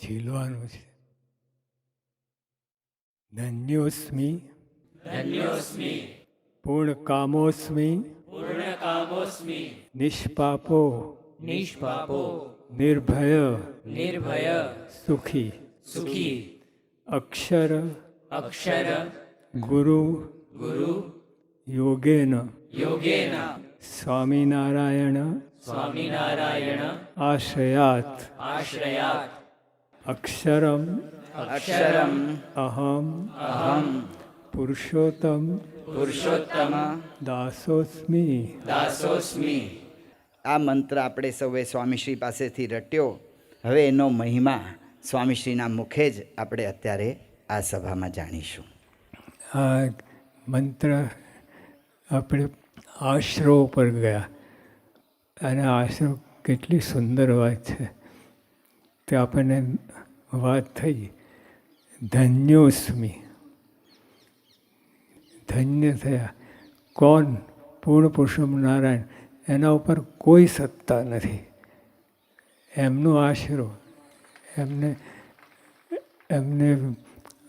ઝીલવાનું છે. ધન્યોસ્મિ ધન્યોસ્મિ પૂર્ણકામોસ્મિ પૂર્ણકામોસ્મિ નિષ્પાપો નિષ્પાપો નિર્ભય નિર્ભય સુખી સુખી અક્ષર અક્ષર ગુરુ ગુરુ યોગેન યોગેન સ્વામિનારાયણ સ્વામિનારાયણ આશ્રયાત આશ્રયાત અક્ષરમ અક્ષરમ અહમ અહમ પુરુષોત્તમ પુરુષોત્તમ દાસોસ્મિ. દાસોસ્મિ. આ મંત્ર આપણે સૌએ સ્વામીશ્રી પાસેથી રટ્યો. હવે એનો મહિમા સ્વામીશ્રીના મુખે જ આપણે અત્યારે આ સભામાં જાણીશું. આ મંત્ર આપણે આશરો પર ગયા અને આશરો કેટલી સુંદર વાત છે તે આપણને વાત થઈ. ધન્યોસ્મિ ધન્ય થયા. કોણ? પૂર્ણ પુરુષોત્તમ નારાયણ. એના ઉપર કોઈ સત્તા નથી. એમનો આશરો, એમને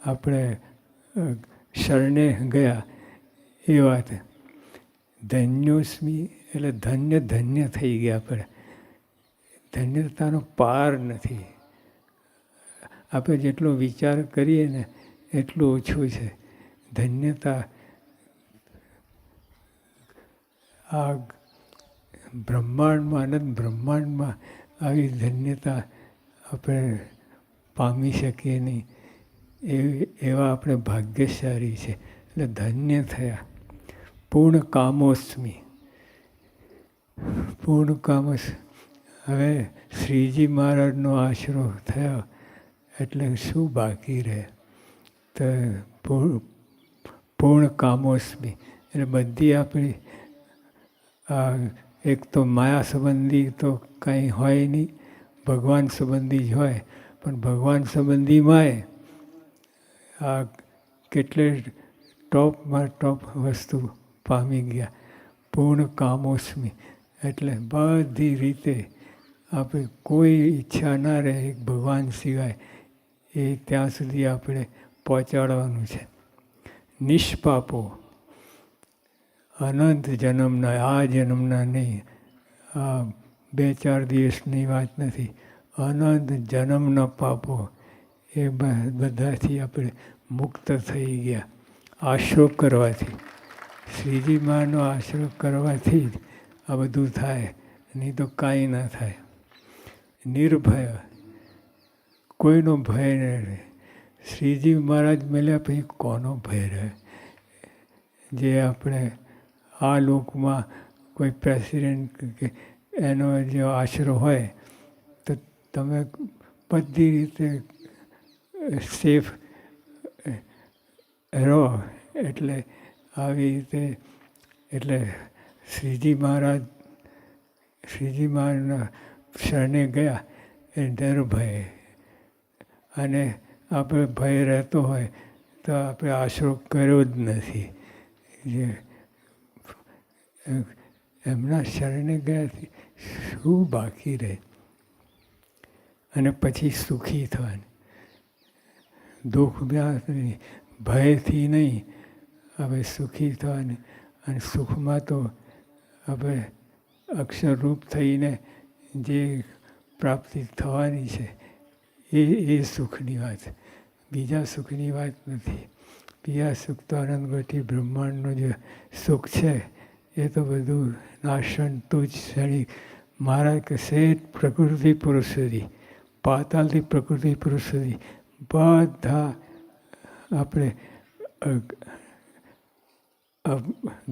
આપણે શરણે ગયા એ વાત. ધન્યોસ્મિ એટલે ધન્ય ધન્ય થઈ ગયા આપણે. ધન્યતાનો પાર નથી. આપણે જેટલો વિચાર કરીએ ને એટલું ઓછું છે. ધન્યતા આ બ્રહ્માંડમાં અનંત બ્રહ્માંડમાં આવી ધન્યતા આપણે પામી શકીએ નહીં. એવા આપણે ભાગ્યશાળી છે. એટલે ધન્ય થયા. પૂર્ણ કામોસ્મિ. પૂર્ણ કામોસ. હવે શ્રીજી મહારાજનો આશરો થયો એટલે શું બાકી રહે? તો પૂર્ણ કામોસ્મિ એટલે બધી આપણી એક તો માયા સંબંધી તો કંઈ હોય નહીં, ભગવાન સંબંધી જ હોય. પણ ભગવાન સંબંધીમાંય આ કેટલે ટોપમાં ટોપ વસ્તુ પામી ગયા. પૂર્ણ કામોસ્મિ એટલે બધી રીતે આપણે કોઈ ઈચ્છા ના રહે એક ભગવાન સિવાય એ ત્યાં સુધી આપણે પહોંચાડવાનું છે. નિષ્પાપો અનંત જન્મના, આ જન્મના નહીં, આ 2-4 દિવસની વાત નથી. અનંત જન્મના પાપો એ બધાથી આપણે મુક્ત થઈ ગયા. આશરો કરવાથી, શ્રીજી માનો આશરો કરવાથી જ આ બધું થાય, નહીં તો કાંઈ ના થાય. નિર્ભય, કોઈનો ભય ન રહે. શ્રીજી મહારાજ મળ્યા પછી કોનો ભય રહે? જે આપણે આ લોકમાં કોઈ પ્રેસિડેન્ટ કે એનો જે આશરો હોય તો તમે બધી રીતે સેફ રહો. એટલે આવી રીતે એટલે શ્રીજી મહારાજના શરણે ગયા એ નિર્ભય. અને આપણે ભય રહેતો હોય તો આપણે આશરો કર્યો જ નથી. જે એમના શરણે ગયાથી શું બાકી રહે? અને પછી સુખી થવાની. દુઃખ ભયથી નહીં, હવે સુખી થવાની. અને સુખમાં તો આપણે અક્ષરરૂપ થઈને જે પ્રાપ્તિ થવાની છે એ સુખની વાત. બીજા સુખની વાત નથી. બીજા સુખ તો અનંતગોટી બ્રહ્માંડનું જે સુખ છે એ તો બધું નાશન તુજ ક્ષણિક. મહારાજ કે શેઠ પ્રકૃતિ પુરુષ સુધી, પાતાલથી પ્રકૃતિ પુરુષ સુધી બધા આપણે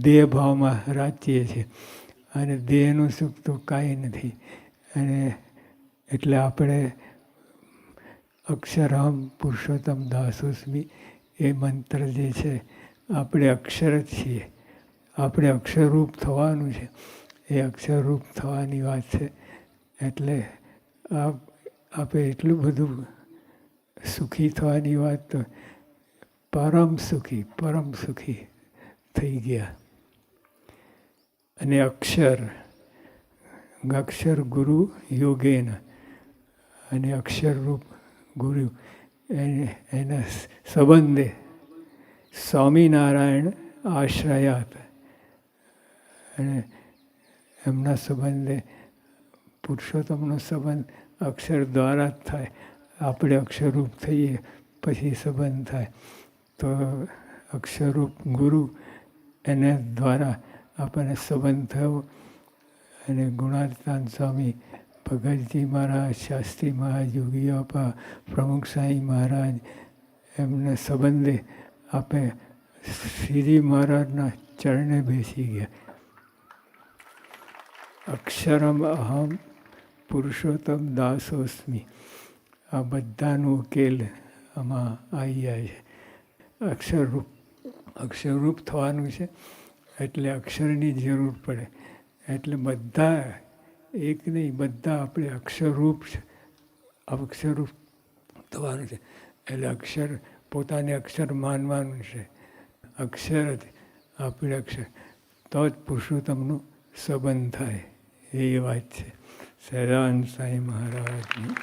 દેહ ભાવમાં રાચીએ છીએ. અને દેહનું સુખ તો કાંઈ નથી. અને એટલે આપણે અક્ષરહમ પુરુષોત્તમ દાસોસ્મિ એ મંત્ર જે છે, આપણે અક્ષર જ છીએ. આપણે અક્ષરરૂપ થવાનું છે. એ અક્ષરરૂપ થવાની વાત છે. એટલે આપણે એટલું બધું સુખી થવાની વાત તો પરમ સુખી થઈ ગયા. અને અક્ષર ગુરુ યોગેન. અને અક્ષરરૂપ ગુરુ એના સંબંધે સ્વામિનારાયણ આશ્રયાત, અને એમના સંબંધે પુરુષોત્તમનો સંબંધ અક્ષર દ્વારા જ થાય. આપણે અક્ષરરૂપ થઈએ પછી સંબંધ થાય. તો અક્ષરરૂપ ગુરુ એના દ્વારા આપણને સંબંધ થયો. અને ગુણાતીતાનંદ સ્વામી, ભગતજી મહારાજ, શાસ્ત્રી મહારાજ, યોગી બાપા, પ્રમુખ સાંઈ મહારાજ, એમના સંબંધે આપણે શ્રીજી મહારાજના ચરણે બેસી ગયા. અક્ષરમ અહમ પુરુષોત્તમ દાસોસ્મી, આ બધાનો ઉકેલ આમાં આવી જાય છે. અક્ષરરૂપ થવાનું છે એટલે અક્ષરની જરૂર પડે. એટલે બધા એક નહીં, બધા આપણે અક્ષરરૂપ છે. અક્ષરરૂપ થવાનું છે એટલે અક્ષર પોતાને અક્ષર માનવાનું છે. અક્ષર જ આપણે અક્ષર, તો જ પુરુષોત્તમનો સંબંધ થાય. એ વાત છે. સહજાનંદ સાંઈ મહારાજની